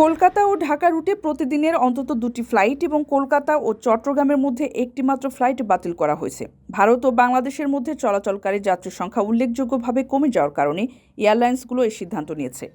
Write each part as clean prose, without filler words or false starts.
কলকাতা ও ঢাকা রুটে প্রতিদিনের অন্তত 2টি ফ্লাইট এবং কলকাতা ও চট্টগ্রামের মধ্যে একটি মাত্র ফ্লাইট বাতিল করা হয়েছে। ভারত ও বাংলাদেশের মধ্যে চলাচলকারী যাত্রীর সংখ্যা উল্লেখযোগ্যভাবে কমে যাওয়ার কারণে এয়ারলাইন্সগুলো এই সিদ্ধান্ত নিয়েছে।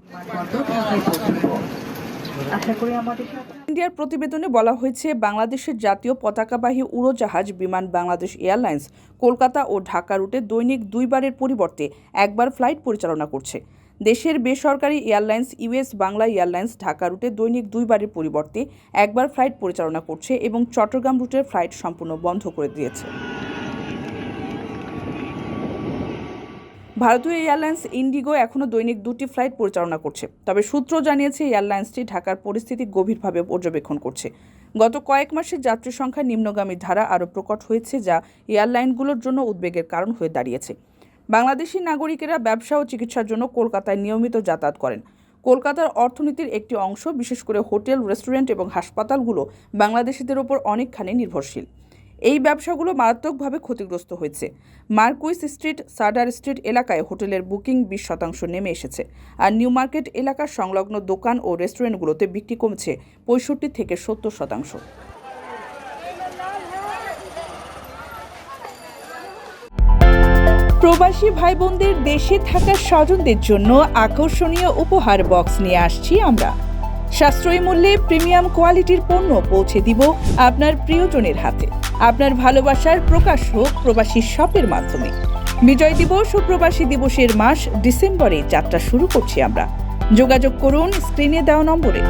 ইন্ডিয়ার প্রতিবেদনে বলা হয়েছে, বাংলাদেশের জাতীয় পতাকাবাহী উড়োজাহাজ বিমান বাংলাদেশ এয়ারলাইন্স কলকাতা ও ঢাকা রুটে দৈনিক 2 বারের পরিবর্তে একবার ফ্লাইট পরিচালনা করছে। দেশের বেসরকারি airlines US Bangla airlines Dhaka রুটে দৈনিক 2 বারের পরিবর্তে একবার ফ্লাইট পরিচালনা করছে এবং চট্টগ্রাম রুটের ফ্লাইট সম্পূর্ণ বন্ধ করে দিয়েছে। ভারতীয় এয়ারলাইন্স ইন্ডিগো এখনও দৈনিক 2টি ফ্লাইট পরিচালনা করছে, তবে সূত্র জানিয়েছে এয়ারলাইন্সটি ঢাকার পরিস্থিতি গভীরভাবে পর্যবেক্ষণ করছে। গত কয়েক মাসে যাত্রী সংখ্যা নিম্নগামী ধারা আরও প্রকট হয়েছে, যা এয়ারলাইনগুলোর জন্য উদ্বেগের কারণ হয়ে দাঁড়িয়েছে। বাংলাদেশি নাগরিকেরা ব্যবসা ও চিকিৎসার জন্য কলকাতায় নিয়মিত যাতায়াত করেন। কলকাতার অর্থনীতির একটি অংশ, বিশেষ করে হোটেল, রেস্টুরেন্ট এবং হাসপাতালগুলো বাংলাদেশিদের ওপর অনেকখানি নির্ভরশীল। এই ব্যবসাগুলো মারাত্মকভাবে ক্ষতিগ্রস্ত হয়েছে। মার্কুইস স্ট্রিট, সাডার স্ট্রিট এলাকায় হোটেলের বুকিং 20% নেমে এসেছে, আর নিউ মার্কেট এলাকার সংলগ্ন দোকান ও রেস্টুরেন্টগুলোতে বিক্রি কমেছে 65 থেকে 70%। প্রবাসী ভাই বোনদের দেশে থাকা স্বজনদের জন্য আকর্ষণীয় উপহার বক্স নিয়ে আসছি আমরা। সাশ্রয়ী মূল্যে প্রিমিয়াম কোয়ালিটির পণ্য পৌঁছে দিব আপনার প্রিয়জনের হাতে। আপনার ভালোবাসার প্রকাশ হোক প্রবাসী শপের মাধ্যমে। বিজয় দিবস ও প্রবাসী দিবসের মাস ডিসেম্বরে যাত্রা শুরু করছি আমরা। যোগাযোগ করুন স্ক্রিনে দেওয়া নম্বরে।